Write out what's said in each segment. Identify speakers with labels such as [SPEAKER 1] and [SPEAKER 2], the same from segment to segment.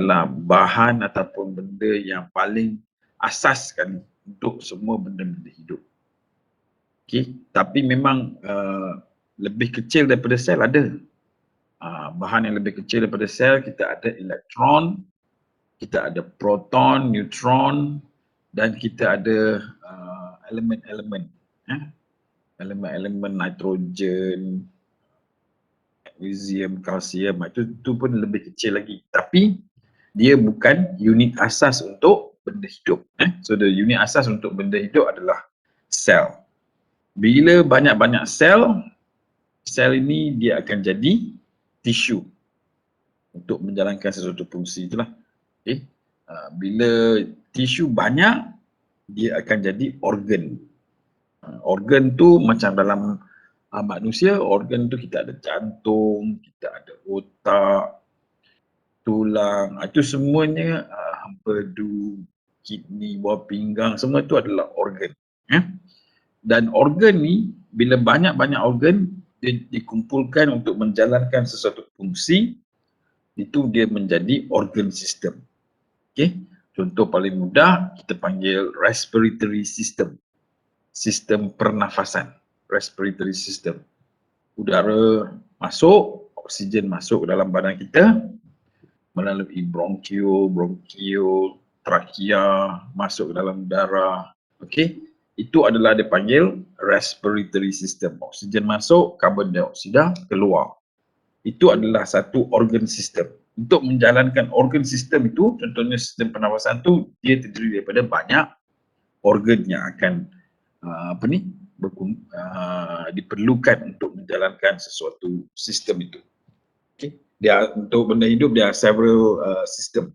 [SPEAKER 1] adalah bahan ataupun benda yang paling asas sekali untuk semua benda-benda hidup. Okey, tapi memang lebih kecil daripada sel ada. Bahan yang lebih kecil daripada sel, kita ada elektron, kita ada proton, neutron, dan kita ada elemen-elemen. Elemen-elemen nitrogen, magnesium, kalsium, itu pun lebih kecil lagi. Tapi dia bukan unit asas untuk benda hidup. So the unit asas untuk benda hidup adalah sel. Bila banyak-banyak sel, sel ini dia akan jadi tisu untuk menjalankan sesuatu fungsi itulah. Okay. Bila tisu banyak, dia akan jadi organ. Organ tu macam dalam manusia, organ tu kita ada jantung, kita ada otak, tulang, itu semuanya empedu, kidney, buah pinggang, semua itu adalah organ. Dan organ ni bila banyak-banyak organ dia dikumpulkan untuk menjalankan sesuatu fungsi, itu dia menjadi organ system. Okey, contoh paling mudah kita panggil respiratory system. Sistem pernafasan, respiratory system. Udara masuk, oksigen masuk ke dalam badan kita melalui bronkiol, trakea, masuk ke dalam darah. Okey, itu adalah dipanggil respiratory system. Oksigen masuk, karbon dioksida keluar. Itu adalah satu organ system. Untuk menjalankan organ system itu, contohnya sistem pernafasan itu, dia terdiri daripada banyak organ yang akan diperlukan untuk menjalankan sesuatu sistem itu. Okay. Dia untuk benda hidup dia several system,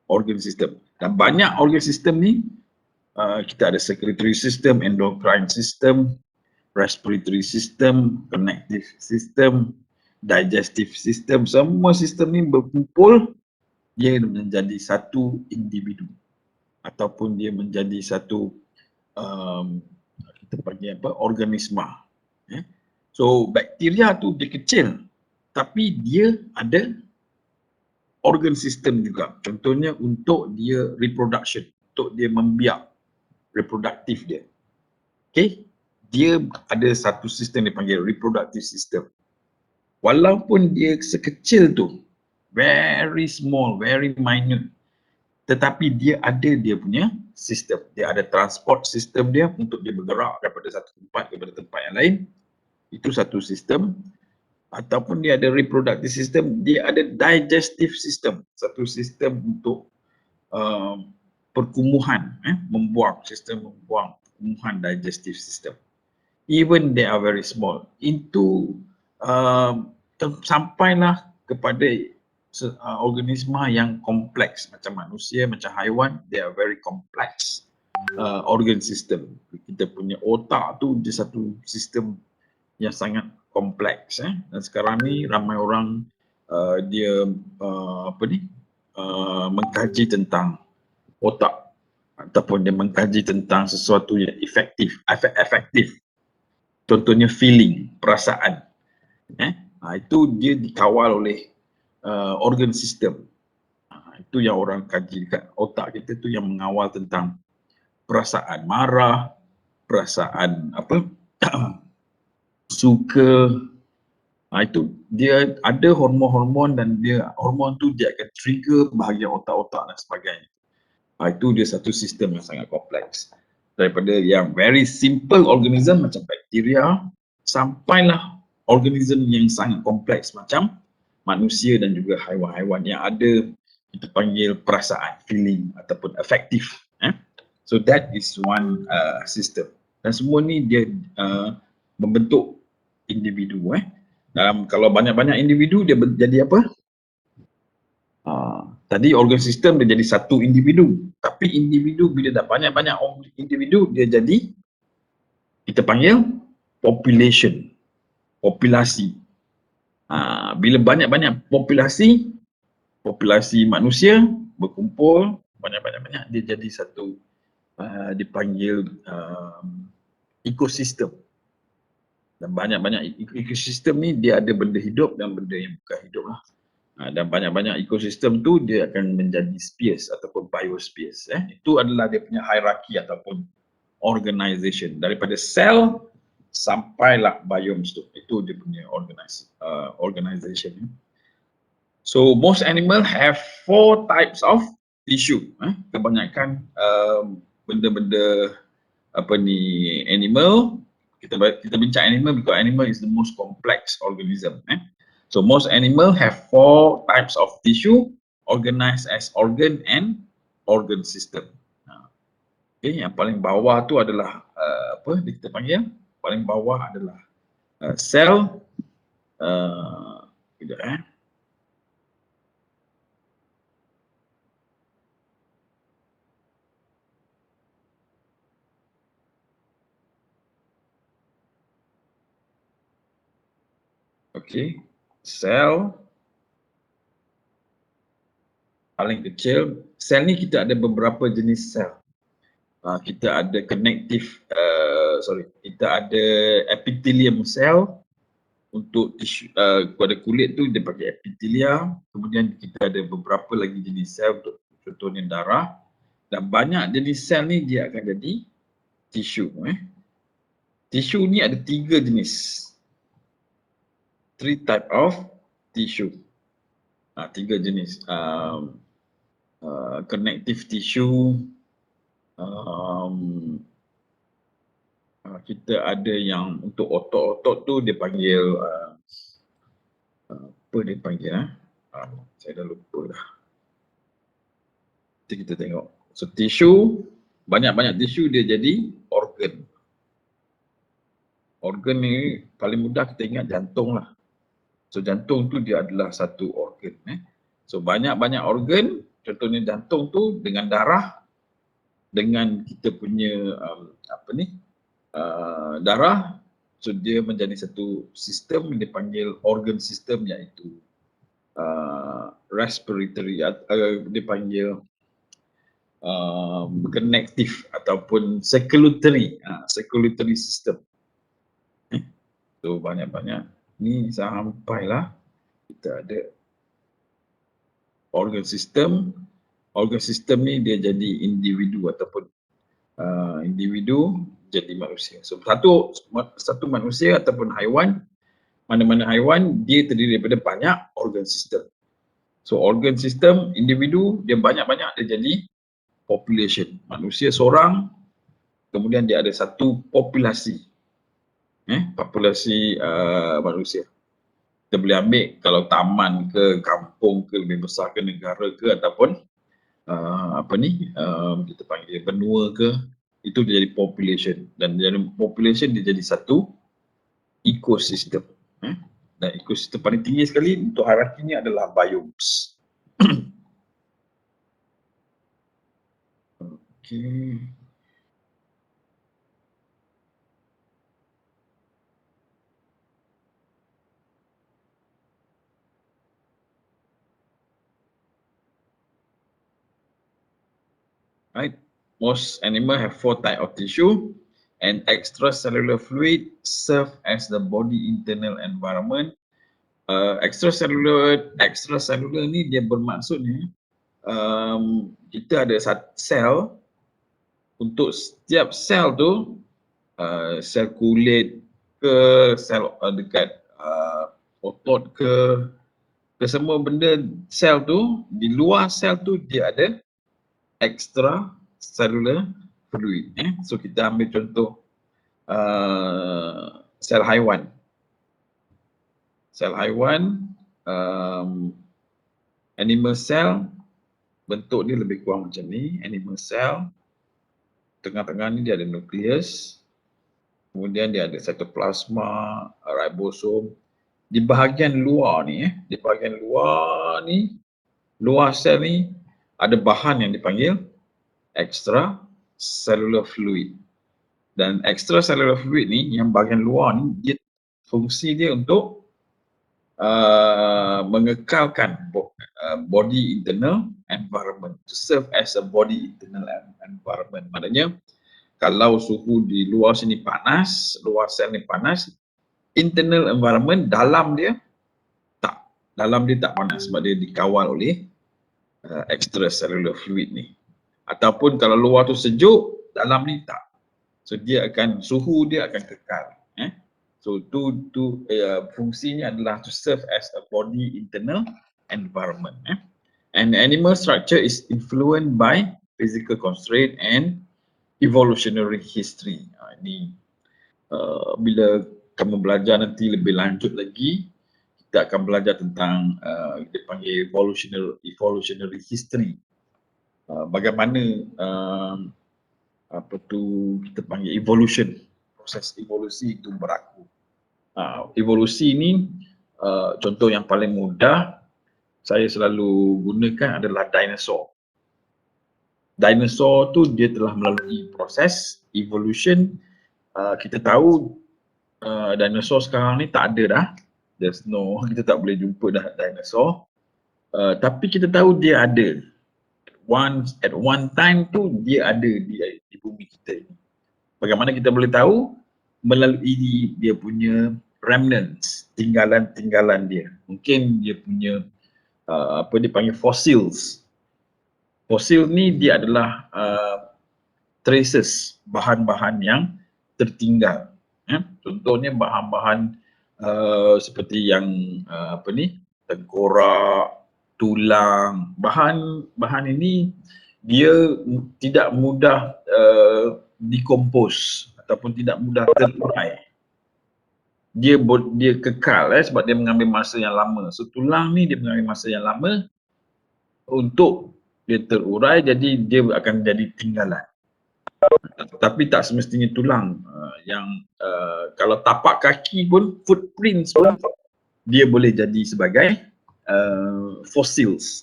[SPEAKER 1] organ system. Dan banyak organ system ni kita ada circulatory system, endocrine system, respiratory system, connective system, digestive system. Semua sistem ni berkumpul dia menjadi satu individu ataupun dia menjadi satu kita panggil apa, organisma. So bakteria tu dia kecil tapi dia ada organ system juga. Contohnya untuk dia reproduction, untuk dia membiak, reproduktif dia. Okay, dia ada satu sistem dipanggil reproductive system. Walaupun dia sekecil tu, very small, very minute, tetapi dia ada dia punya sistem. Dia ada transport system dia untuk dia bergerak daripada satu tempat kepada tempat yang lain. Itu satu sistem. Ataupun dia ada reproductive system, dia ada digestive system. Satu sistem untuk perkumuhan, membuang, sistem membuang, perkumuhan, digestive system. Even they are very small. Itu sampailah kepada organisma yang kompleks macam manusia, macam haiwan, they are very complex organ system. Kita punya otak tu dia satu sistem yang sangat kompleks. Dan sekarang ni ramai orang dia mengkaji tentang otak ataupun dia mengkaji tentang sesuatu yang efektif. Contohnya feeling, perasaan. Itu dia dikawal oleh organ system. Itu yang orang kaji dekat otak kita tu yang mengawal tentang perasaan marah, perasaan suka. Itu dia ada hormon-hormon dan dia hormon tu dia akan trigger bahagian otak-otak dan sebagainya. Itu dia satu sistem yang sangat kompleks. Daripada yang very simple organism macam bakteria sampailah organism yang sangat kompleks macam manusia dan juga haiwan-haiwan yang ada kita panggil perasaan, feeling ataupun affective. So that is one system. Dan semua ni dia membentuk individu. Kalau banyak-banyak individu dia jadi apa? Tadi organ sistem dia jadi satu individu. Tapi individu bila dah banyak-banyak individu dia jadi kita panggil population. Populasi. Bila banyak-banyak populasi manusia berkumpul banyak-banyak dia jadi satu dipanggil ekosistem. Dan banyak-banyak ekosistem ni dia ada benda hidup dan benda yang bukan hidup lah. Dan banyak-banyak ekosistem tu dia akan menjadi spheres ataupun biospheres. Itu adalah dia punya hierarki ataupun organisation. Daripada sel sampailah biomes tu. Itu dia punya organisation. So most animal have 4 types of tissue. Kebanyakan benda-benda animal, kita bincang animal because animal is the most complex organism. So most animal have 4 types of tissue organized as organ and organ system. Okay, yang paling bawah tu adalah kita panggil paling bawah adalah sel. Kejap Okay, sel paling kecil. Sel ni kita ada beberapa jenis sel. Kita ada connective, kita ada epithelium cell untuk tisu, pada kulit tu dia pakai epithelia. Kemudian kita ada beberapa lagi jenis sel untuk contohnya darah. Dan banyak jenis sel ni dia akan jadi tisu. Tisu ni ada 3 jenis. 3 type of tissue. 3 jenis. Connective tissue. Kita ada yang untuk otot-otot tu dia panggil apa dia panggil saya dah lupa dah. Nanti kita tengok. So tissue, banyak-banyak tissue dia jadi organ. Organ ni paling mudah kita ingat jantung lah. So jantung tu dia adalah satu organ. So banyak-banyak organ, contohnya jantung tu dengan darah, dengan kita punya darah, so dia menjadi satu sistem yang dipanggil organ system, iaitu respiratory, dipanggil connective ataupun circulatory system. So banyak-banyak ni sampailah kita ada organ system. Organ system ni dia jadi individu ataupun individu jadi manusia. So satu manusia ataupun haiwan, mana-mana haiwan dia terdiri daripada banyak organ system. So organ system individu dia banyak-banyak dia jadi population. Manusia seorang, kemudian dia ada satu populasi. Populasi manusia. Kita boleh ambil kalau taman ke, kampung ke, lebih besar ke, negara ke, ataupun kita panggil benua ke, itu dia jadi population. Dan dari population dia jadi satu ekosistem. Dan ekosistem paling tinggi sekali untuk hierarki ni adalah biomes. Okay. Right. Most animals have 4 types of tissue, and extracellular fluid serve as the body internal environment. Extracellular ni dia bermaksudnya kita ada sel. Untuk setiap sel tu, sel kulit ke, sel dekat otot ke semua benda sel tu, di luar sel tu dia ada extracellular fluid. So kita ambil contoh sel haiwan. Sel haiwan, animal cell, bentuk dia lebih kurang macam ni. Animal cell, tengah-tengah ni dia ada nukleus, kemudian dia ada cytoplasma, ribosom. Di bahagian luar ni, luar sel ni ada bahan yang dipanggil extracellular fluid. Dan extracellular fluid ni, yang bahagian luar ni, dia fungsi dia untuk mengekalkan body internal environment, to serve as a body internal environment. Maknanya kalau suhu di luar sini panas, luar sel ni panas, internal environment dalam dia tak dalam dia tak panas sebab dia dikawal oleh extracellular fluid ni. Ataupun kalau luar tu sejuk, dalam ni tak. So suhu dia akan kekal. So fungsinya adalah to serve as a body internal environment. And animal structure is influenced by physical constraint and evolutionary history. Ini bila kamu belajar nanti lebih lanjut lagi, kita akan belajar tentang kita panggil evolutionary history. Bagaimana kita panggil evolution, proses evolusi itu berlaku. Evolusi ni contoh yang paling mudah saya selalu gunakan adalah dinosaur. Dinosaur tu dia telah melalui proses evolution. Kita tahu dinosaur sekarang ni tak ada dah. Kita tak boleh jumpa dah dinosaur. Tapi kita tahu dia ada. At one time tu dia ada di bumi kita ini. Bagaimana kita boleh tahu? Melalui dia punya remnants, tinggalan-tinggalan dia. Mungkin dia punya dia panggil fossils. Fosil ni dia adalah traces, bahan-bahan yang tertinggal. Contohnya bahan-bahan seperti yang tengkorak, tulang. Bahan ini dia tidak mudah decompose ataupun tidak mudah terurai. Dia kekal sebab dia mengambil masa yang lama. So tulang ni dia mengambil masa yang lama untuk dia terurai, jadi dia akan jadi tinggalan. Tapi tak semestinya tulang. Kalau tapak kaki pun, footprints pun dia boleh jadi sebagai fossils.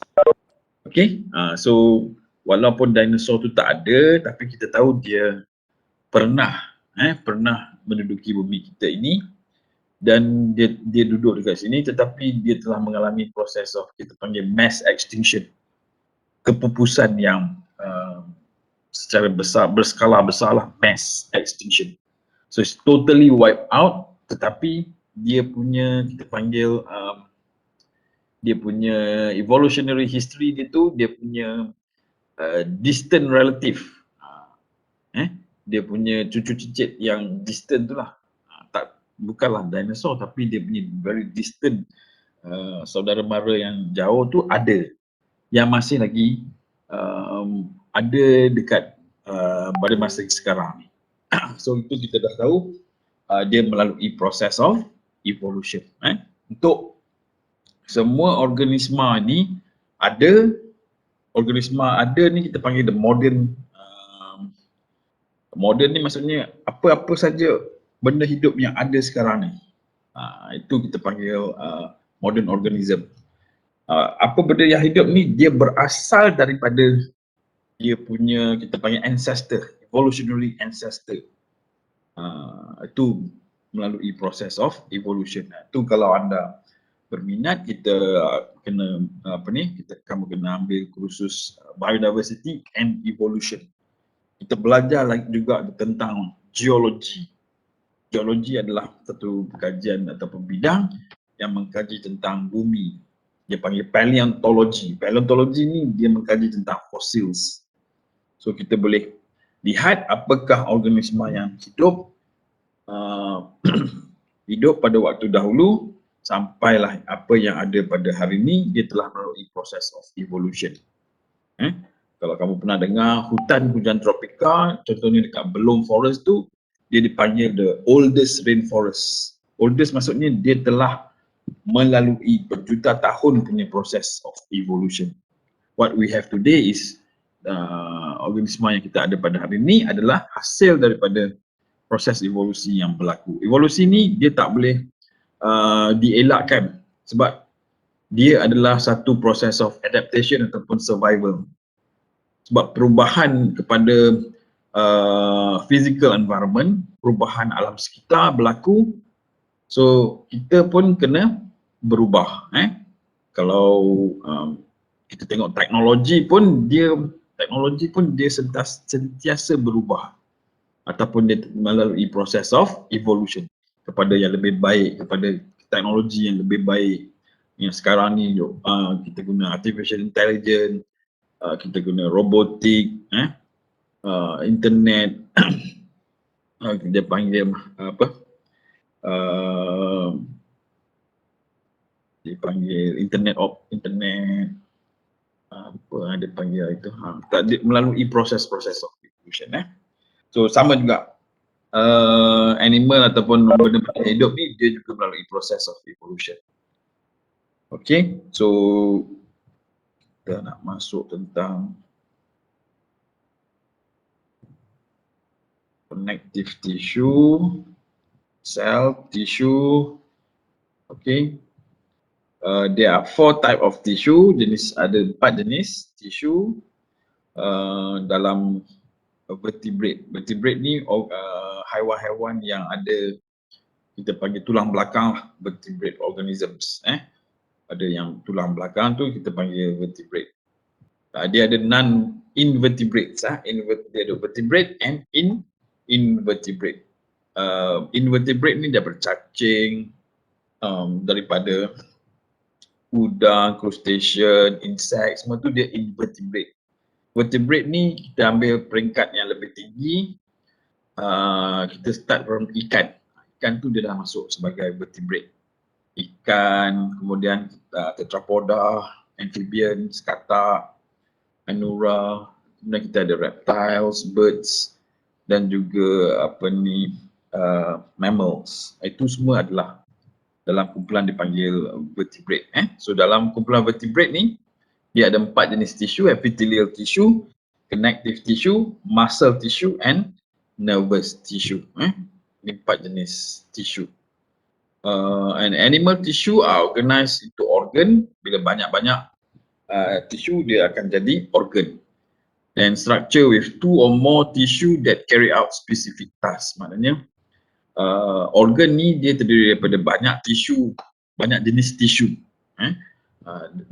[SPEAKER 1] Okay, so walaupun dinosaur tu tak ada, tapi kita tahu dia pernah menduduki bumi kita ini dan dia duduk dekat sini, tetapi dia telah mengalami proses of kita panggil mass extinction, kepupusan yang secara besar, berskala besar lah, mass extinction. So it's totally wiped out, tetapi dia punya kita panggil dia punya evolutionary history dia tu, dia punya distant relative, dia punya cucu cicit yang distant tu lah, bukanlah dinosaur tapi dia punya very distant saudara mara yang jauh tu ada, yang masih lagi ada dekat pada masa sekarang ni. So itu kita dah tahu dia melalui proses of evolution. Untuk semua organisma ni ada, ni kita panggil the modern. Modern ni maksudnya apa-apa saja benda hidup yang ada sekarang ni. Itu kita panggil modern organism. Apa benda yang hidup ni dia berasal daripada dia punya kita panggil ancestor, evolutionary ancestor. Itu melalui proses of evolution. Itu kalau anda berminat, kita kena kamu kena ambil kursus biodiversity and evolution. Kita belajar lagi juga tentang geologi. Geologi adalah satu kajian ataupun bidang yang mengkaji tentang bumi. Dia panggil paleontology. Paleontology ni dia mengkaji tentang fossils. So kita boleh lihat apakah organisma yang hidup hidup pada waktu dahulu sampailah apa yang ada pada hari ini, dia telah melalui proses of evolution. Kalau kamu pernah dengar hutan hujan tropika, contohnya dekat Belum Forest tu, dia dipanggil the oldest rainforest. Oldest maksudnya dia telah melalui berjuta tahun punya proses of evolution. What we have today is organisma yang kita ada pada hari ini adalah hasil daripada proses evolusi yang berlaku. Evolusi ni dia tak boleh dielakkan sebab dia adalah satu proses of adaptation ataupun survival. Sebab perubahan kepada physical environment, perubahan alam sekitar berlaku, so kita pun kena berubah. Kalau kita tengok teknologi pun dia sentiasa berubah ataupun dia melalui proses of evolution kepada yang lebih baik, kepada teknologi yang lebih baik, Yang sekarang ni kita guna artificial intelligence, kita guna robotik, internet, dia panggil apa? Dipanggil internet apa dia panggil itu, melalui proses-proses of evolution. So sama juga animal ataupun benda-benda hidup ni dia juga melalui proses of evolution. Okay, so kita nak masuk tentang connective tissue, cell tissue. Okay, there are 4 type of tissue. Ada 4 jenis tissue dalam vertebrate. Vertebrate ni haiwan-haiwan yang ada, kita panggil tulang belakang lah, vertebrate organisms. Ada yang tulang belakang tu kita panggil vertebrate. Dia ada non-invertebrates. Dia ada vertebrate and invertebrate. Invertebrate ni daripada cacing, daripada udang, crustacean, insect, semua tu dia invertebrate. Vertebrate ni kita ambil peringkat yang lebih tinggi. Kita start from ikan. Ikan tu dia dah masuk sebagai vertebrate. Ikan, kemudian tetrapoda, amphibian, katak, anura, kemudian kita ada reptiles, birds dan juga mammals. Itu semua adalah dalam kumpulan dipanggil vertebrate. So dalam kumpulan vertebrate ni dia ada 4 jenis tissue: epithelial tissue, connective tissue, muscle tissue and nervous tissue. Ini 4 jenis tissue. And animal tissue are organized into organ. Bila banyak-banyak tissue dia akan jadi organ. And structure with 2 or more tissue that carry out specific task. Maknanya organ ni dia terdiri daripada banyak tissue, banyak jenis tissue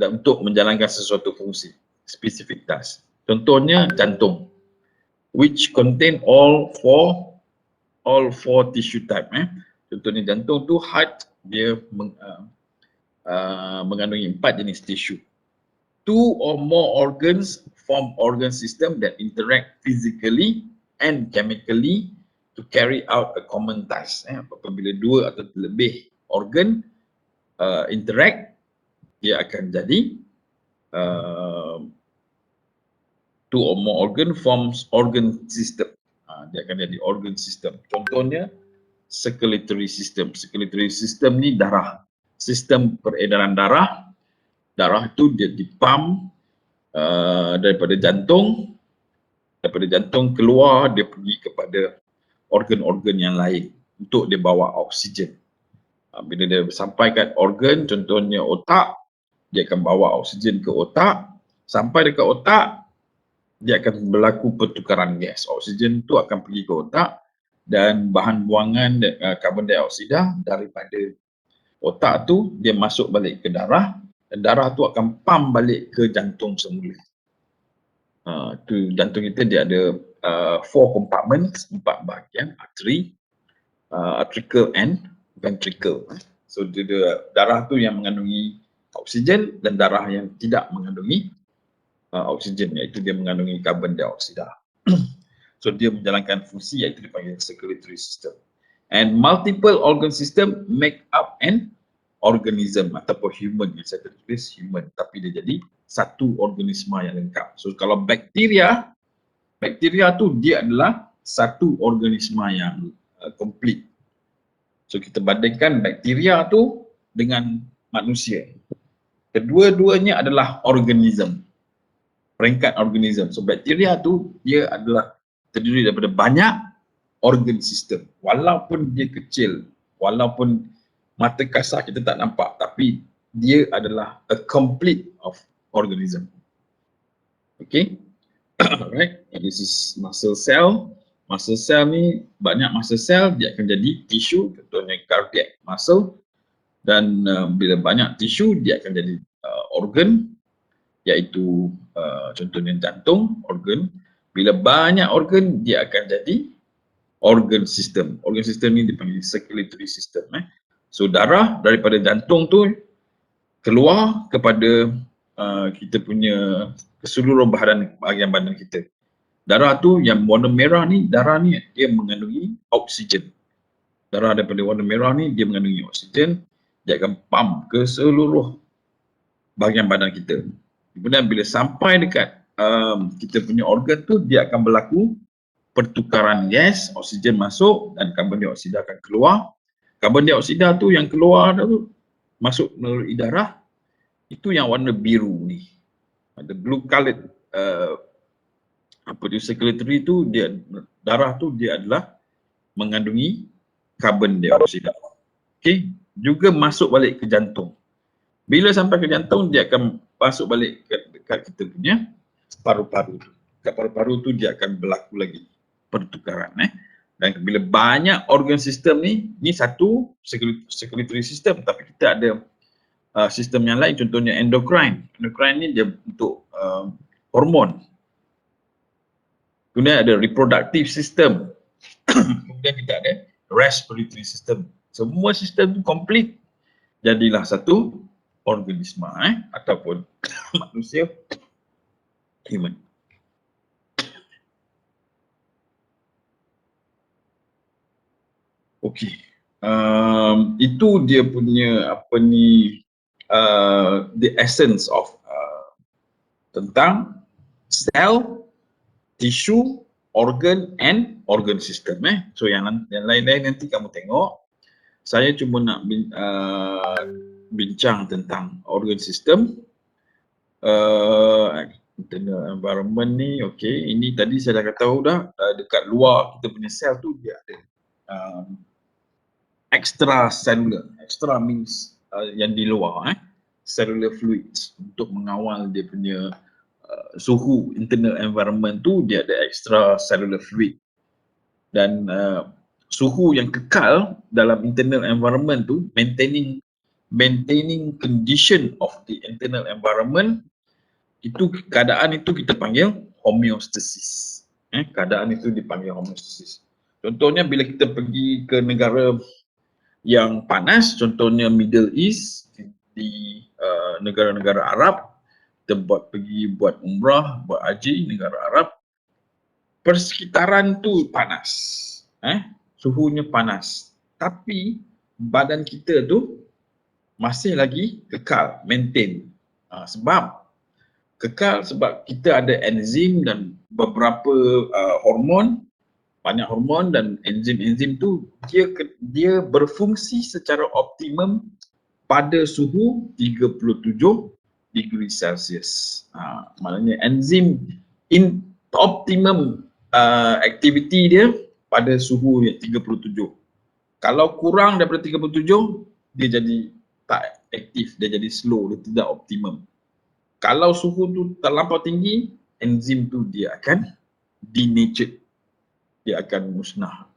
[SPEAKER 1] untuk menjalankan sesuatu fungsi, specific task. Contohnya jantung, which contain all four tissue type. Contohnya jantung tu heart, dia mengandungi 4 jenis tissue. 2 or more organs form organ system that interact physically and chemically to carry out a common task. Apabila 2 atau lebih organ interact, dia akan jadi 2 or more organ forms organ system. Dia akan jadi organ system. Contohnya circulatory system. Circulatory system ni darah. Sistem peredaran darah. Darah tu dia dipump daripada jantung. Daripada jantung keluar, dia pergi kepada organ-organ yang lain untuk dia bawa oksigen. Bila dia sampai kat organ, contohnya otak, dia akan bawa oksigen ke otak. Sampai dekat otak, dia akan berlaku pertukaran gas. Oksigen tu akan pergi ke otak dan bahan buangan karbon dioksida daripada otak tu dia masuk balik ke darah dan darah tu akan pump balik ke jantung semula. Tu jantung kita dia ada 4 compartments, 4 bahagian, artery, atricle and ventricle. So dia darah tu yang mengandungi oksigen dan darah yang tidak mengandungi oksigen, iaitu dia mengandungi karbon dioksida. So dia menjalankan fungsi iaitu dipanggil circulatory system. And multiple organ system make up an organism ataupun human, yang saya tulis human, tapi dia jadi satu organisma yang lengkap. So kalau bakteria tu dia adalah satu organisma yang complete. So kita bandingkan bakteria tu dengan manusia. Kedua-duanya adalah organism, peringkat organism. So bakteria tu dia adalah terdiri daripada banyak organ system. Walaupun dia kecil, walaupun mata kasar kita tak nampak, tapi dia adalah a complete of organism. Okay. Alright, this is muscle cell. Muscle cell ni, banyak muscle cell dia akan jadi tissue, contohnya cardiac muscle. Dan bila banyak tissue dia akan jadi organ, iaitu contohnya jantung, organ. Bila banyak organ dia akan jadi organ system. Organ system ni dipanggil circulatory system. So darah daripada jantung tu keluar kepada kita punya keseluruh bahagian badan kita. Darah tu yang warna merah ni, darah ni dia mengandungi oksigen. Darah daripada warna merah ni dia mengandungi oksigen, dia akan pump ke seluruh bahagian badan kita. Kemudian bila sampai dekat kita punya organ tu, dia akan berlaku pertukaran gas, oksigen masuk dan karbon dioksida akan keluar. Karbon dioksida tu yang keluar tu masuk melalui darah, itu yang warna biru ni. The blue colored circulatory tu, dia darah tu dia adalah mengandungi karbon dioksida. Okey, juga masuk balik ke jantung. Bila sampai ke jantung, dia akan masuk balik dekat kita punya paru-paru. Dekat paru-paru tu dia akan berlaku lagi pertukaran. Dan bila banyak organ sistem ni satu circulatory system, tapi kita ada sistem yang lain, contohnya endocrine. Endocrine ni dia untuk hormon. Kemudian ada reproductive system. Kemudian kita ada respiratory system. Semua sistem tu komplit, jadilah satu organisma ataupun manusia, human. Okey. Itu dia punya the essence of tentang cell, tissue, organ and organ system. So yang lain-lain nanti kamu tengok. Saya cuma nak bincang tentang organ system, internal environment ni. Okey, ini tadi saya dah kata dah, dekat luar kita punya sel tu dia ada extracellular. Extra means yang di luar, cellular fluids, untuk mengawal dia punya suhu internal environment tu, dia ada extracellular fluid. Dan suhu yang kekal dalam internal environment tu, maintaining condition of the internal environment, itu keadaan itu kita panggil homeostasis. Keadaan itu dipanggil homeostasis. Contohnya bila kita pergi ke negara yang panas, contohnya Middle East, di negara-negara Arab, kita pergi buat umrah, buat haji negara Arab, persekitaran tu panas, suhunya panas, tapi badan kita tu masih lagi kekal, maintain. Sebab kita ada enzim dan beberapa hormon, banyak hormon, dan enzim-enzim tu dia berfungsi secara optimum pada suhu 37 degree Celsius. Maknanya enzim in optimum aktiviti dia pada suhu 37. Kalau kurang daripada 37, dia jadi tak aktif, dia jadi slow, dia tidak optimum. Kalau suhu tu terlampau tinggi, enzim tu dia akan denatured, dia akan musnah.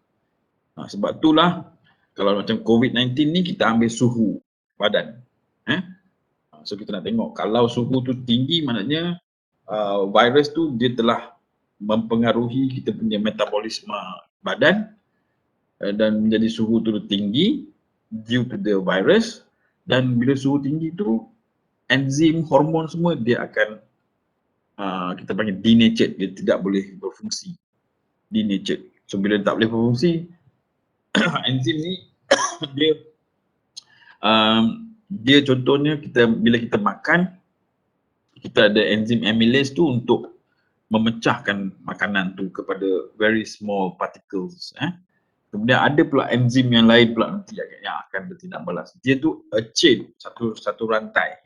[SPEAKER 1] Sebab itulah kalau macam COVID-19 ni, kita ambil suhu badan. So kita nak tengok, kalau suhu tu tinggi, maknanya virus tu dia telah mempengaruhi kita punya metabolisme badan, dan menjadi suhu tu tinggi due to the virus. Dan bila suhu tinggi tu, enzim, hormon semua dia akan kita panggil denatured, dia tidak boleh berfungsi, denatured. So bila tak boleh berfungsi, enzim ni dia contohnya bila kita makan, kita ada enzim amylase tu untuk memecahkan makanan tu kepada very small particles. Kemudian ada pula enzim yang lain pula nanti yang akan bertindak balas. Dia tu a chain, satu rantai,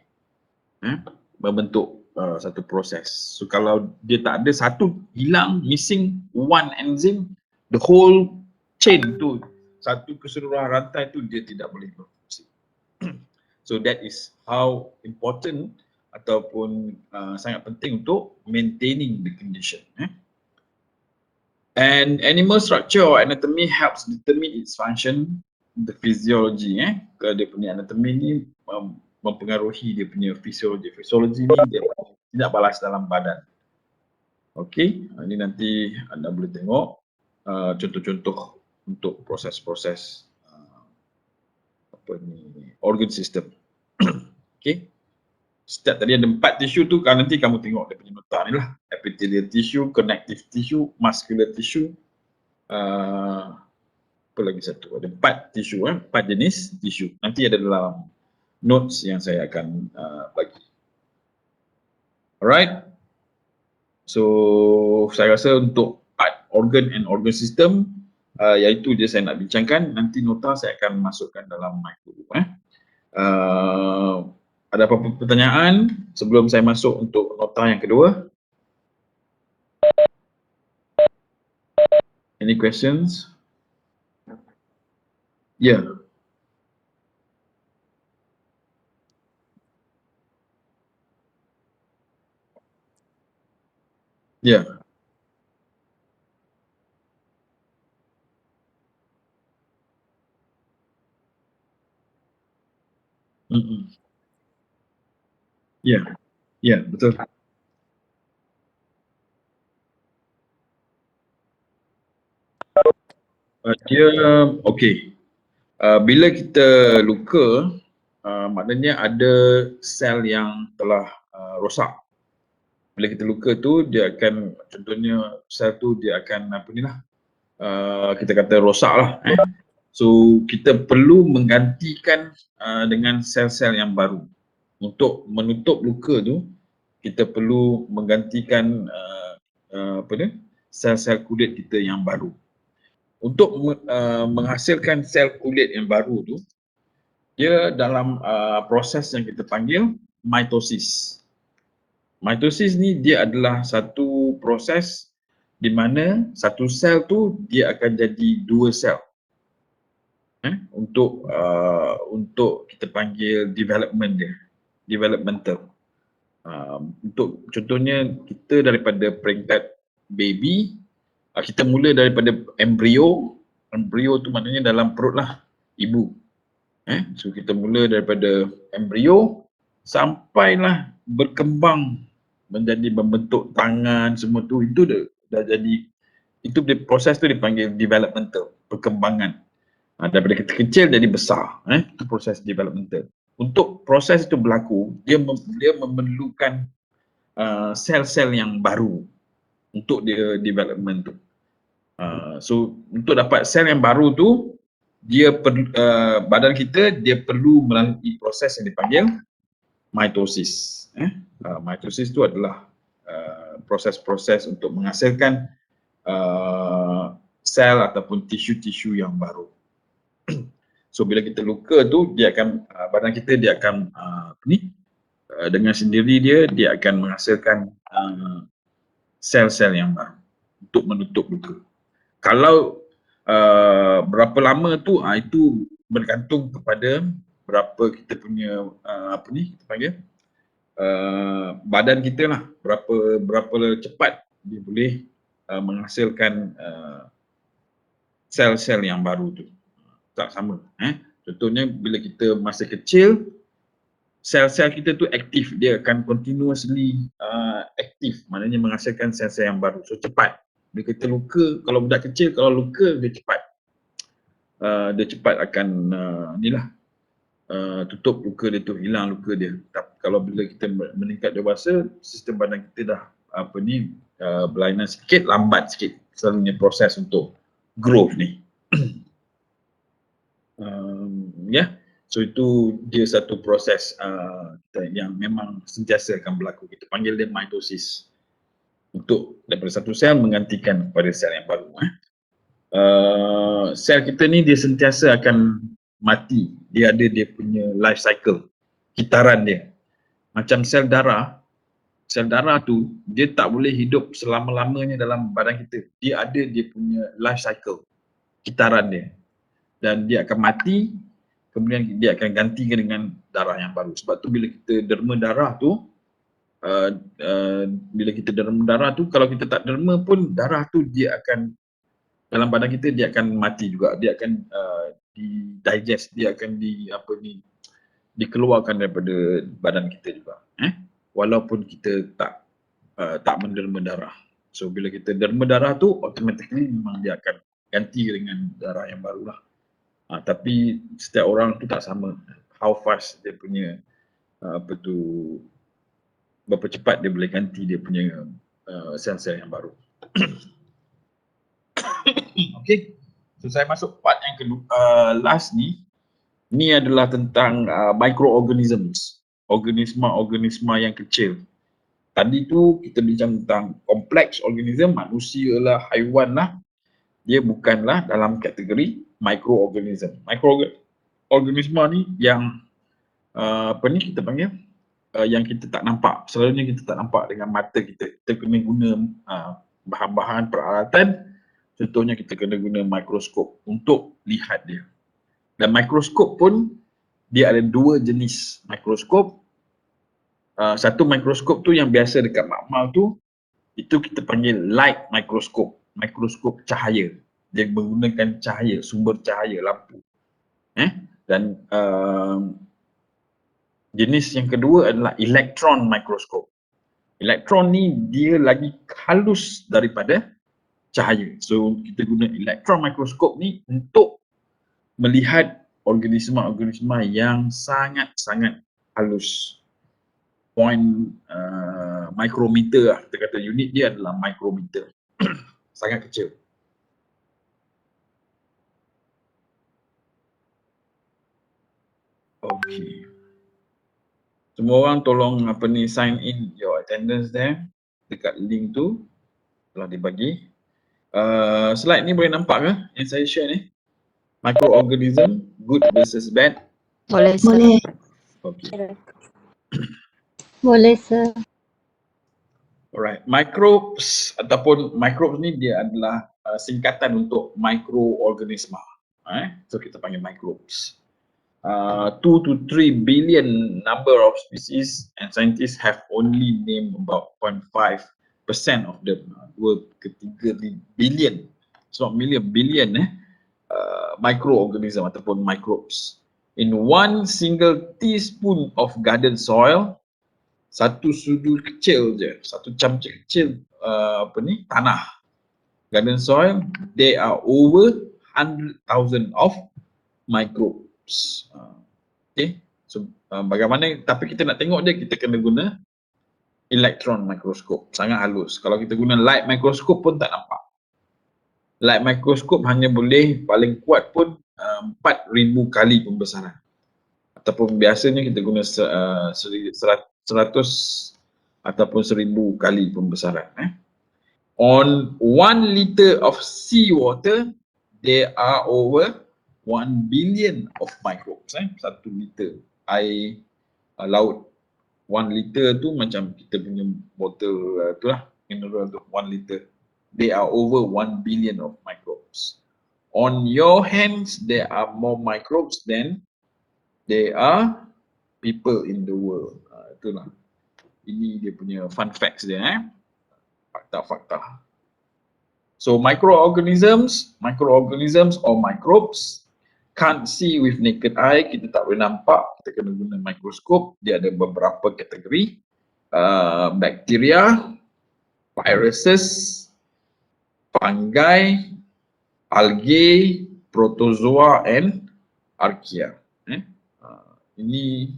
[SPEAKER 1] membentuk satu proses. So kalau dia tak ada satu, hilang, missing one enzim, the whole chain tu, satu keseluruhan rantai tu, dia tidak boleh berfungsi. So that is how important ataupun sangat penting untuk maintaining the condition. And animal structure or anatomy helps determine its function, the physiology. Dia punya anatomy ni mempengaruhi dia punya fisiologi. Fisiologi ni dia tidak balas dalam badan. Okey, ini nanti anda boleh tengok contoh-contoh untuk proses-proses organ system. Okey. setiap tadi ada 4 tissue tu, kalau nanti kamu tengok dia punya nota ni lah. Epithelial tissue, connective tissue, muscular tissue, apa lagi satu, ada 4 tissue, 4 jenis tissue. Nanti ada dalam notes yang saya akan bagi. Alright. So saya rasa untuk part organ and organ system, iaitu je saya nak bincangkan. Nanti nota saya akan masukkan dalam mic dulu. Ada apa-apa pertanyaan sebelum saya masuk untuk nota yang kedua? Any questions? Yeah. Yeah. Yeah. Yeah, betul. Dia okey. Bila kita luka, maknanya ada sel yang telah rosak. Bila kita luka tu, dia akan, contohnya sel tu dia akan apa ni lah, kita kata rosak lah. So kita perlu menggantikan dengan sel-sel yang baru. Untuk menutup luka tu, kita perlu menggantikan apa dia, sel-sel kulit kita yang baru. Untuk menghasilkan sel kulit yang baru tu, dia dalam proses yang kita panggil mitosis. Mitosis ni dia adalah satu proses di mana satu sel tu dia akan jadi dua sel. Untuk kita panggil development dia, developmental. Untuk contohnya kita daripada peringkat baby, kita mula daripada embrio. Embrio tu maknanya dalam perut lah ibu. So kita mula daripada embrio sampailah berkembang menjadi membentuk tangan semua tu, itu dah jadi, itu proses tu dipanggil developmental, perkembangan. Daripada kecil jadi besar, itu proses developmental. Untuk proses itu berlaku, dia memerlukan sel-sel yang baru untuk dia development tu. So untuk dapat sel yang baru tu, dia badan kita dia perlu melalui proses yang dipanggil mitosis. Mitosis tu adalah proses-proses untuk menghasilkan sel ataupun tisu-tisu yang baru. So bila kita luka tu, dia akan badan kita dia akan dengan sendiri dia akan menghasilkan sel-sel yang baru untuk menutup luka. Kalau berapa lama tu, itu bergantung kepada berapa kita punya kita panggil badan kita lah, berapa cepat dia boleh menghasilkan sel-sel yang baru tu. Tak sama. Contohnya bila kita masih kecil, sel-sel kita tu aktif, dia akan continuously aktif, maknanya menghasilkan sel-sel yang baru. So cepat. Bila kita luka, kalau budak kecil kalau luka dia cepat. Dia cepat akan tutup luka dia tu, hilang luka dia. Tapi kalau bila kita meningkat dewasa, sistem badan kita dah berlainan sikit, lambat sikit selalunya proses untuk growth ni. So itu dia satu proses yang memang sentiasa akan berlaku. Kita panggil dia mitosis. Untuk daripada satu sel menggantikan kepada sel yang baru. Sel kita ni dia sentiasa akan mati. Dia ada dia punya life cycle, kitaran dia. Macam sel darah tu dia tak boleh hidup selama-lamanya dalam badan kita. Dia ada dia punya life cycle, kitaran dia. Dan dia akan mati, kemudian dia akan gantikan dengan darah yang baru. Sebab tu bila kita derma darah tu, kalau kita tak derma pun, darah tu dia akan, dalam badan kita dia akan mati juga. Dia akan digest, dia akan dikeluarkan daripada badan kita juga. Walaupun kita tak menderma darah. So bila kita derma darah tu, automatically memang dia akan ganti dengan darah yang baru lah. Tapi setiap orang tu tak sama how fast dia punya berapa cepat dia boleh ganti dia punya sel-sel yang baru. Okay, so saya masuk part yang kedua, last ni. Ni adalah tentang microorganisms, organisma-organisma yang kecil. Tadi tu kita bincang tentang kompleks organism, manusia lah, haiwan lah. Dia bukanlah dalam kategori microorganism. Microorganisma ni yang apa ni kita panggil, yang kita tak nampak. Selalunya kita tak nampak dengan mata kita. Kita kena guna bahan-bahan peralatan. Contohnya kita kena guna mikroskop untuk lihat dia. Dan mikroskop pun dia ada dua jenis mikroskop. Satu mikroskop tu yang biasa dekat makmal tu, itu kita panggil light mikroskop, mikroskop cahaya. Dia menggunakan cahaya, sumber cahaya lampu. Dan jenis yang kedua adalah elektron mikroskop. Elektron ni dia lagi halus daripada cahaya. So kita guna elektron mikroskop ni untuk melihat organisma-organisma yang sangat-sangat halus. Point mikrometer lah, kita kata unit dia adalah mikrometer. Sangat kecil. Okay. Semua orang tolong sign in your attendance there dekat link tu telah dibagi. Slide ni boleh nampak ke yang saya share ni? Microorganism, good versus bad.
[SPEAKER 2] Boleh, sir.
[SPEAKER 3] Boleh.
[SPEAKER 1] Okay.
[SPEAKER 3] Boleh, sir.
[SPEAKER 1] Alright, microbes ataupun microbes ni dia adalah singkatan untuk microorganisma. So kita panggil microbes. 2 to 3 billion number of species and scientists have only named about 0.5% of them. 2 ke 3 billion, it's not million, billion microorganism ataupun microbes. In one single teaspoon of garden soil, satu sudu kecil je, satu camca kecil tanah, garden soil, there are over 100,000 of microbes. Okay, so bagaimana, tapi kita nak tengok dia, kita kena guna elektron mikroskop, sangat halus. Kalau kita guna light mikroskop pun tak nampak. Light mikroskop hanya boleh paling kuat pun 4,000 kali pembesaran. Ataupun biasanya kita guna 100 ataupun 1,000 kali pembesaran. On 1 liter of sea water, there are over 1 billion of microbes. 1 liter air laut. 1 liter tu macam kita punya botol tu lah, mineral tu, 1 liter. There are over 1 billion of microbes. On your hands, there are more microbes than there are people in the world. Itulah. Ini dia punya fun facts dia. Fakta-fakta. So microorganisms or microbes can't see with naked eye. Kita tak boleh nampak. Kita kena guna mikroskop. Dia ada beberapa kategori. Bacteria, viruses, fungi, algae, protozoa and archaea. Ini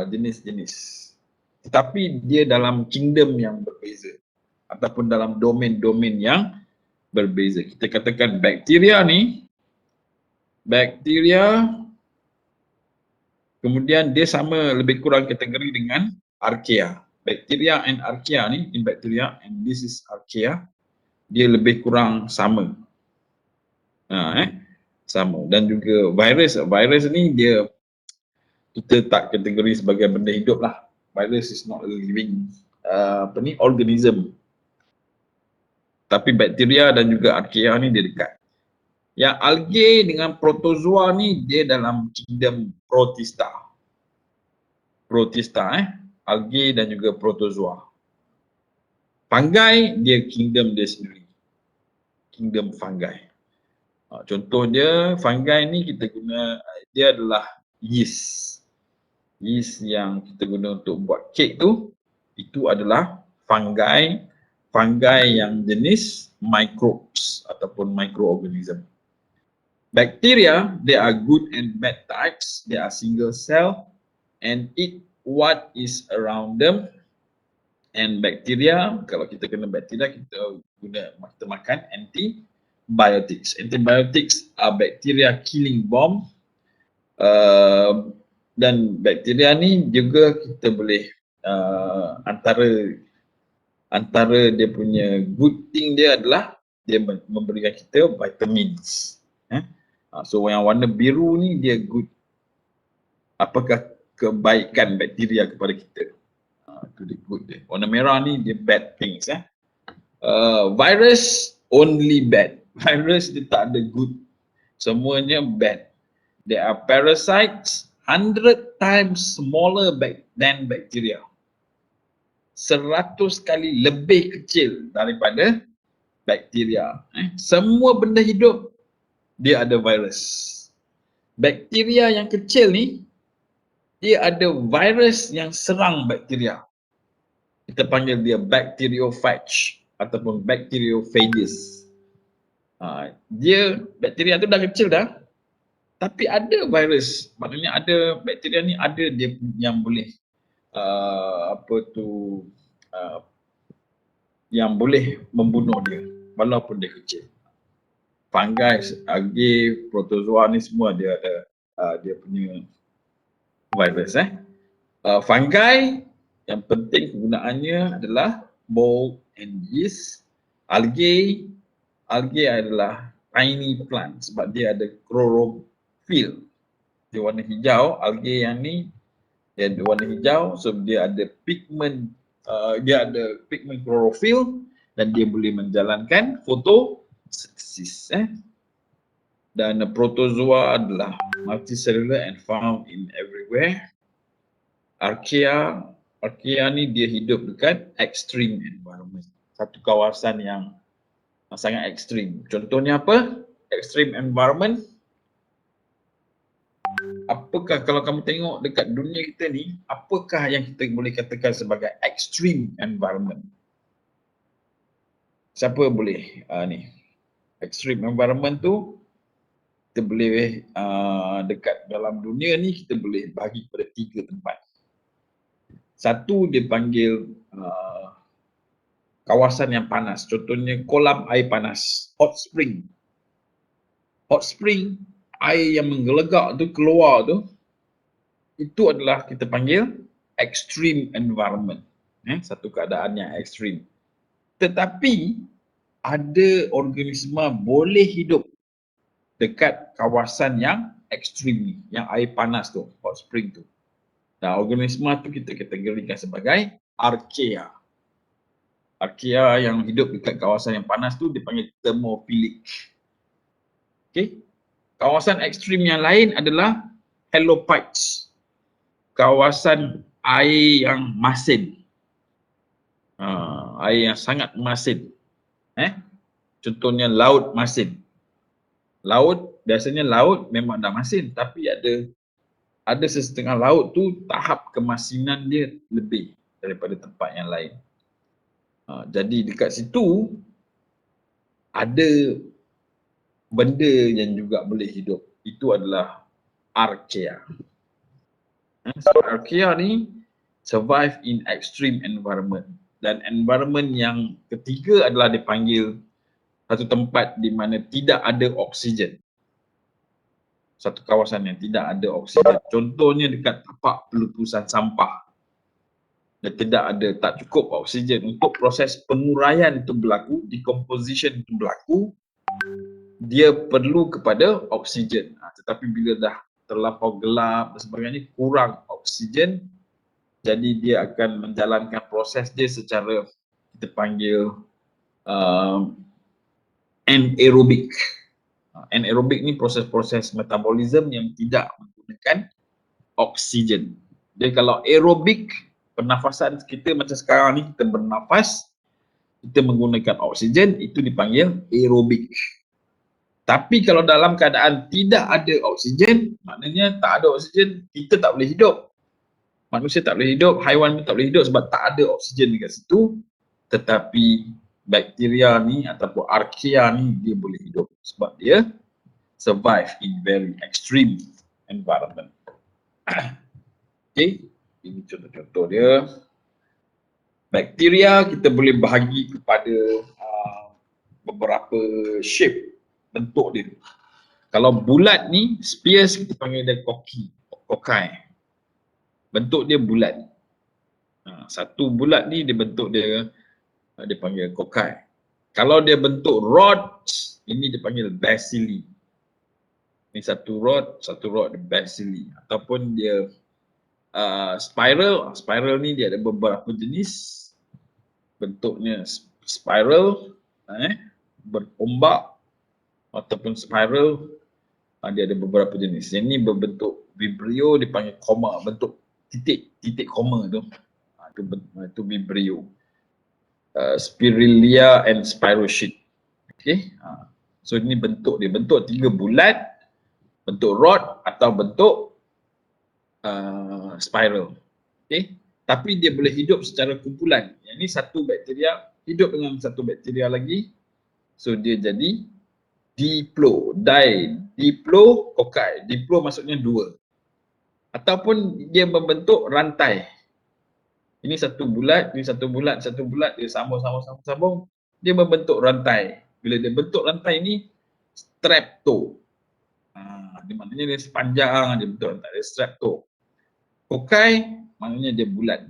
[SPEAKER 1] jenis-jenis. Tetapi dia dalam kingdom yang berbeza ataupun dalam domain-domain yang berbeza. Kita katakan bakteria ni, kemudian dia sama lebih kurang kategori dengan archaea. Bacteria and archaea ni, in bacteria and this is archaea, dia lebih kurang sama. Sama. Dan juga virus ni dia, kita tak kategori sebagai benda hidup lah. Virus is not a living organism. Tapi bakteria dan juga archaea ni dia dekat. Yang algae dengan protozoa ni dia dalam kingdom protista. Algae dan juga protozoa. Fungi dia kingdom dia sendiri. Kingdom fungi. Contoh dia, fungi ni kita guna, dia adalah yeast. Yeast yang kita guna untuk buat kek tu, itu adalah fungi yang jenis microbes ataupun microorganism. Bacteria, they are good and bad types. They are single cell and eat what is around them. And bakteria, kalau kita kena bakteria, kita makan antibiotics. Antibiotics are bacteria killing bomb. Dan bakteria ni juga kita boleh antara dia punya good thing dia adalah dia memberikan kita vitamins. So yang warna biru ni dia good. Apakah kebaikan bakteria kepada kita? Itu dia good dia. Warna merah ni dia bad things. Virus only bad. Virus dia tak ada good. Semuanya bad. There are parasites 100 times smaller than bacteria. 100 kali lebih kecil daripada bakteria. Semua benda hidup dia ada virus. Bakteria yang kecil ni dia ada virus yang serang bakteria. Kita panggil dia bacteriophage ataupun bacteriophages. Dia bakteria tu dah kecil dah, tapi ada virus. Maknanya ada bakteria ni ada dia yang boleh yang boleh membunuh dia walaupun dia kecil. Fungi, algae, protozoa ni semua dia ada dia punya virus. Fungi yang penting kegunaannya adalah mold and yeast. Algae adalah tiny plant sebab dia ada chlorophyll. Dia warna hijau. Algae yang ni dia ada warna hijau, so dia ada pigment chlorophyll dan dia boleh menjalankan fotosintesis. Dan protozoa adalah multicellular and found in everywhere. Archaea ni dia hidup dekat extreme environment. Satu kawasan yang sangat ekstrim. Contohnya apa? Extreme environment. Apakah kalau kamu tengok dekat dunia kita ni, apakah yang kita boleh katakan sebagai extreme environment? Siapa boleh ni? Extreme environment tu kita boleh dekat dalam dunia ni kita boleh bagi pada 3 tempat. Satu dia panggil kawasan yang panas. Contohnya kolam air panas, hot spring. Hot spring, air yang menggelegak tu keluar tu, itu adalah kita panggil extreme environment. Satu keadaan yang ekstrim. Tetapi ada organisma boleh hidup dekat kawasan yang ekstrim ni, yang air panas tu, hot spring tu. Dan organisma tu kita kategorikan sebagai archaea. Archaea yang hidup dekat kawasan yang panas tu dipanggil thermophilic. Okay. Kawasan ekstrim yang lain adalah halophytes. Kawasan air yang masin. Air yang sangat masin. Contohnya laut masin. Laut, biasanya laut memang dah masin, tapi ada sesetengah laut tu tahap kemasinan dia lebih daripada tempat yang lain. Jadi dekat situ ada benda yang juga boleh hidup. Itu adalah archaea. So archaea ni survive in extreme environment. Dan environment yang ketiga adalah dipanggil satu tempat di mana tidak ada oksigen. Satu kawasan yang tidak ada oksigen. Contohnya dekat tapak pelupusan sampah. Dan tak cukup oksigen untuk proses penguraian itu berlaku, decomposition itu berlaku, dia perlu kepada oksigen. Tetapi bila dah terlampau gelap dan sebagainya, kurang oksigen, jadi dia akan menjalankan proses dia secara kita panggil anaerobik. Anaerobik ni proses-proses metabolisme yang tidak menggunakan oksigen. Jadi kalau aerobik, pernafasan kita macam sekarang ni, kita bernafas, kita menggunakan oksigen, itu dipanggil aerobik. Tapi kalau dalam keadaan tidak ada oksigen, maknanya tak ada oksigen, kita tak boleh hidup. Manusia tak boleh hidup, haiwan pun tak boleh hidup sebab tak ada oksigen dekat situ. Tetapi bakteria ni ataupun archaea ni dia boleh hidup sebab dia survive in very extreme environment. Okay, ini contoh-contoh dia. Bakteria kita boleh bahagi kepada beberapa shape, bentuk dia. Kalau bulat ni, spheres kita panggil dia kokai. Bentuk dia bulat. Satu bulat ni dia bentuk dia panggil kokai. Kalau dia bentuk rods, ini dia panggil bacilli. Ini satu rod bacilli. Ataupun dia spiral ni dia ada beberapa jenis. Bentuknya spiral, berombak ataupun spiral, dia ada beberapa jenis. Yang ni berbentuk vibrio dipanggil koma, bentuk titik koma tu. Itu vibrio. Spiralia and spirochete. Okay. So ini bentuk dia. Bentuk 3 bulat, bentuk rod atau bentuk spiral. Okay. Tapi dia boleh hidup secara kumpulan. Yang ni satu bakteria hidup dengan satu bakteria lagi. So dia jadi diplokokai. Diplo maksudnya 2. Ataupun dia membentuk rantai. Ini satu bulat, dia sambung. Dia membentuk rantai. Bila dia bentuk rantai ni strepto. Dia maknanya dia sepanjang, dia bentuk rantai, dia strepto. Kokai maknanya dia bulat.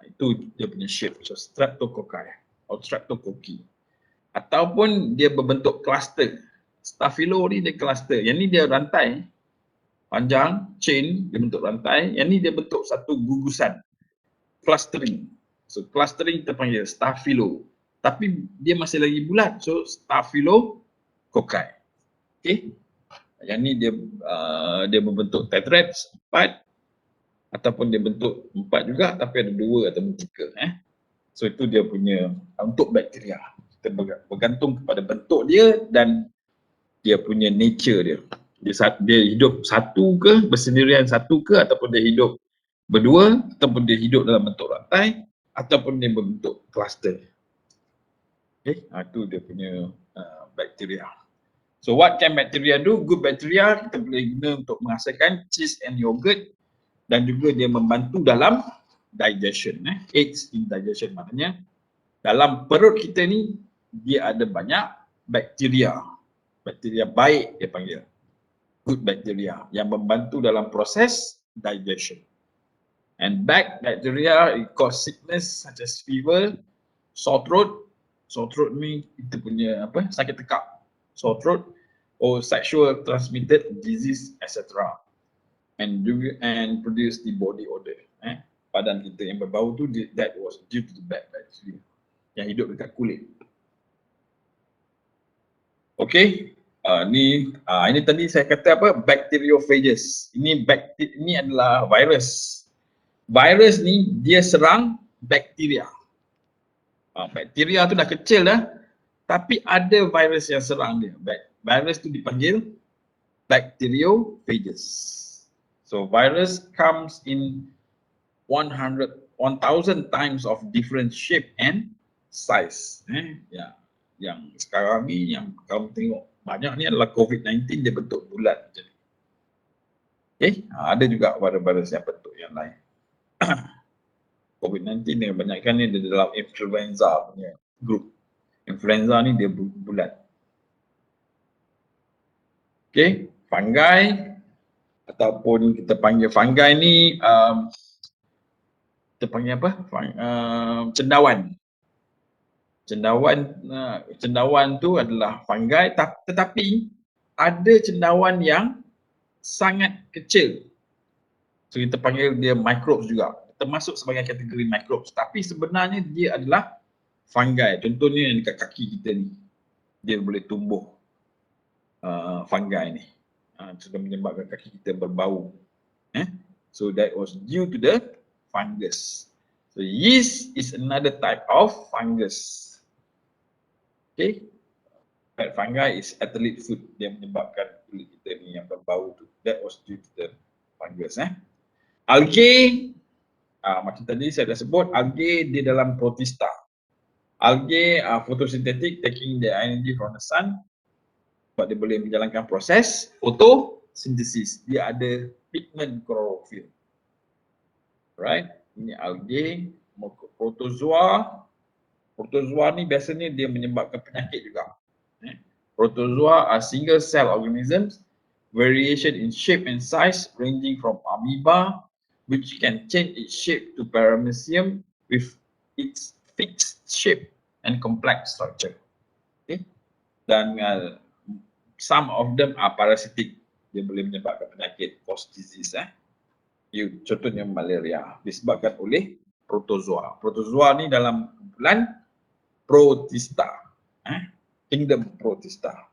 [SPEAKER 1] Itu dia punya shape. So streptokokai atau streptokoki. Ataupun dia berbentuk cluster. Staphylo ni dia cluster. Yang ni dia rantai panjang, chain, dia bentuk rantai. Yang ni dia bentuk satu gugusan, clustering. So clustering kita panggil Staphylo. Tapi dia masih lagi bulat. So Staphylococcus. Okay. Yang ni dia berbentuk tetrads 4. Ataupun dia bentuk 4 juga tapi ada 2 atau 3. So itu dia punya untuk bakteria. Kita bergantung kepada bentuk dia dan dia punya nature dia. Dia hidup satu ke, bersendirian satu ke, ataupun dia hidup berdua, ataupun dia hidup dalam bentuk rantai, ataupun dia berbentuk cluster. Okay, itu dia punya bakteria. So what can bacteria do? Good bacteria kita boleh guna untuk menghasilkan cheese and yogurt dan juga dia membantu dalam digestion. Aids in digestion, maknanya dalam perut kita ni dia ada banyak bakteria. Bakteria baik dia panggil. Good bacteria yang membantu dalam proses digestion. And bad bacteria it cause sickness such as fever, sore throat. Sore throat ni kita punya sakit tekak, sore throat, or sexual transmitted disease, etc. And produce the body odor. Badan kita yang berbau tu, that was due to the bad bacteria yang hidup dekat kulit. Okay. Ini tadi saya kata bacteriophages. Ini adalah virus. Virus ni dia serang bakteria. Bakteria tu dah kecil dah, tapi ada virus yang serang dia. Virus tu dipanggil bacteriophages. So virus comes in 1,000 times of different shape and size. Yang sekarang ni yang kamu tengok banyak ni adalah COVID-19, dia bentuk bulat macam ni. Okay, ada juga virus yang bentuk yang lain. COVID-19 ni kebanyakan ni dia dalam influenza punya group. Influenza ni dia bulat. Okay, fungi ataupun kita panggil fungi ni kita panggil apa? Cendawan. Cendawan tu adalah fungi, tetapi ada cendawan yang sangat kecil. So kita panggil dia microbes juga. Termasuk sebagai kategori microbes, tapi sebenarnya dia adalah fungi. Contohnya yang dekat kaki kita ni, dia boleh tumbuh fungi ni. Sudah menyebabkan kaki kita berbau. So that was due to the fungus. So yeast is another type of fungus. Okay, bad fungi is athlete foot, dia menyebabkan kulit kita ni yang berbau tu. That was due to the fungus. Algae, macam tadi saya dah sebut, algae dia dalam protista. Algae photosynthetic, taking the energy from the sun, sebab dia boleh menjalankan proses photosynthesis. Dia ada pigment chlorophyll. Right, ini algae Protozoa ni biasanya dia menyebabkan penyakit juga. Protozoa are single cell organisms, variation in shape and size ranging from amoeba, which can change its shape to paramecium with its fixed shape and complex structure. Okay. Dan some of them are parasitic. Dia boleh menyebabkan penyakit host disease. Contohnya malaria disebabkan oleh protozoa. Protozoa ni dalam kumpulan Protista. Kingdom Protista.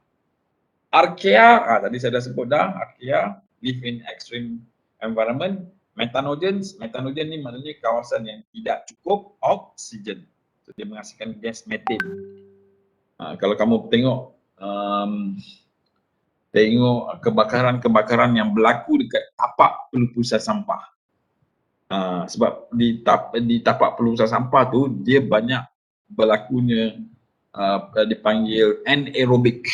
[SPEAKER 1] Archaea, tadi saya dah sebut dah, Archaea live in extreme environment. Methanogens ni maknanya kawasan yang tidak cukup oksigen. So, dia menghasilkan gas metan. Kalau kamu tengok kebakaran yang berlaku dekat tapak pelupusan sampah. Sebab di tapak pelupusan sampah tu dia banyak berlakunya dipanggil anaerobic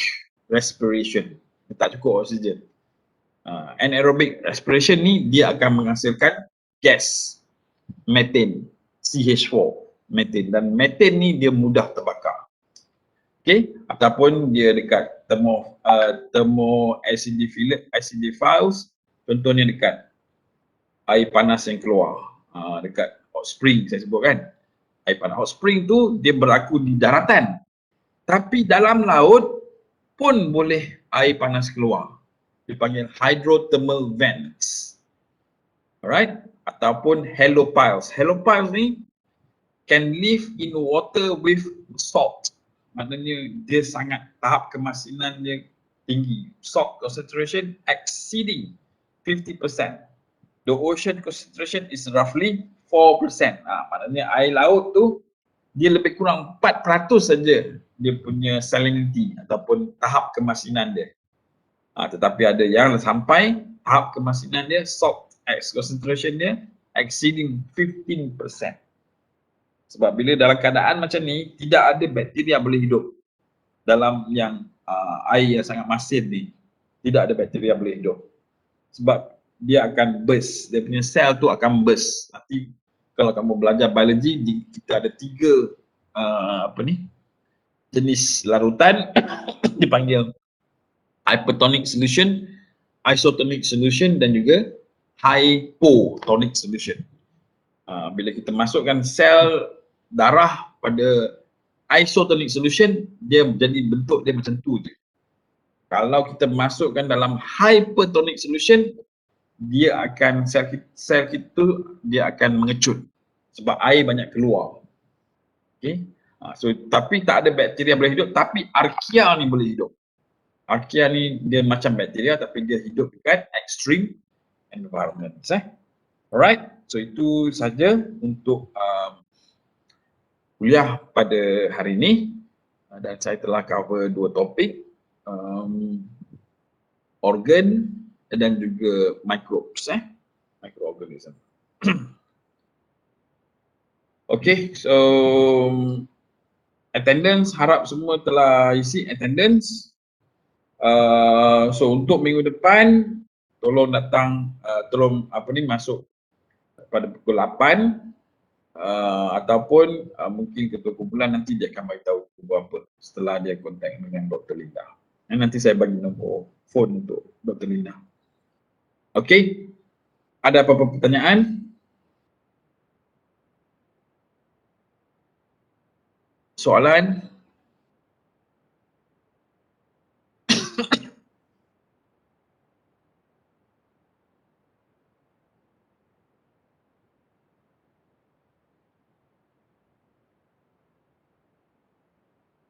[SPEAKER 1] respiration. Tak cukup oksigen. Anaerobic respiration ni dia akan menghasilkan gas metan, CH4 metan, dan metan ni dia mudah terbakar. Okay, ataupun dia dekat thermoacidiphiles, contohnya dekat air panas yang keluar dekat hot spring saya sebut kan. Air panas hot spring tu dia berlaku di daratan, tapi dalam laut pun boleh air panas keluar. Dipanggil hydrothermal vents. Alright, ataupun halopiles. Halopiles ni can live in water with salt. Maknanya dia sangat tahap kemasinan dia tinggi. Salt concentration exceeding 50%. The ocean concentration is roughly 4%. Maknanya air laut tu dia lebih kurang 4% saja dia punya salinity ataupun tahap kemasinan dia. Tetapi ada yang sampai tahap kemasinan dia, salt concentration dia exceeding 15%. Sebab bila dalam keadaan macam ni, tidak ada bakteria boleh hidup dalam yang air yang sangat masin ni. Tidak ada bakteria boleh hidup. Sebab dia akan burst, dia punya sel tu akan burst. Nanti kalau kamu belajar biologi, kita ada 3 jenis larutan dipanggil hypertonic solution, isotonic solution dan juga hypotonic solution. Bila kita masukkan sel darah pada isotonic solution, dia jadi bentuk dia macam tu je. Kalau kita masukkan dalam hypertonic solution, dia akan sel kita dia akan mengecut sebab air banyak keluar. Okay. So tapi tak ada bakteria boleh hidup, tapi Archaea ni boleh hidup. Archaea ni dia macam bakteria tapi dia hidup dekat extreme environment. Alright, so itu saja untuk kuliah pada hari ini, dan saya telah cover 2 topik, organ dan juga microbes, microorganism. Okay, so attendance, harap semua telah isi attendance. So untuk minggu depan tolong datang, masuk pada pukul 8 ataupun mungkin ketua kumpulan nanti dia akan beritahu pukul apa setelah dia kontak dengan Dr. Linda. Dan nanti saya bagi nombor phone untuk Dr. Linda. Okey, ada apa-apa pertanyaan? Soalan?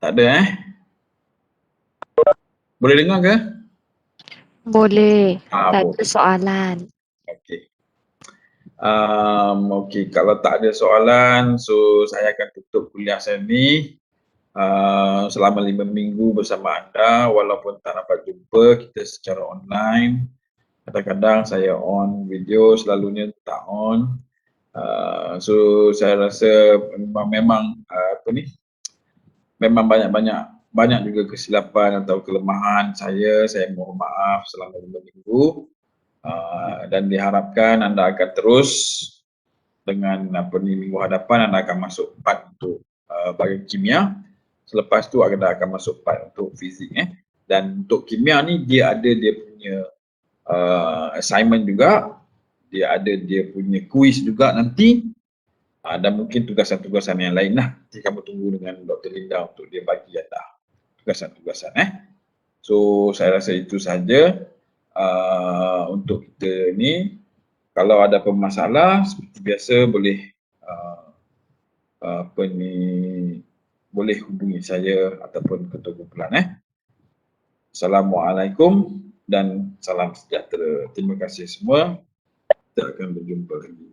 [SPEAKER 1] Tak ada Boleh dengar ke?
[SPEAKER 3] Boleh. Tak ada
[SPEAKER 1] Boleh.
[SPEAKER 3] soalan.
[SPEAKER 1] Okey. Okey, kalau tak ada soalan, so saya akan tutup kuliah saya ni. Selama 5 minggu bersama anda, walaupun tak dapat jumpa kita secara online. Kadang-kadang saya on video, selalunya tak on. So saya rasa memang memang banyak juga kesilapan atau kelemahan saya mohon maaf selama 5 minggu. Dan diharapkan anda akan terus dengan minggu hadapan anda akan masuk part untuk bahagian kimia. Selepas tu anda akan masuk part untuk fizik. Dan untuk kimia ni dia ada dia punya assignment juga, dia ada dia punya quiz juga nanti, dan mungkin tugasan-tugasan yang lain lah. Nanti kamu tunggu dengan Dr. Linda untuk dia bagi anda tugasan-tugasan. So saya rasa itu saja untuk kita ni. Kalau ada apa masalah seperti biasa boleh boleh hubungi saya ataupun ketua kumpulan. Assalamualaikum dan salam sejahtera. Terima kasih semua. Kita akan berjumpa lagi.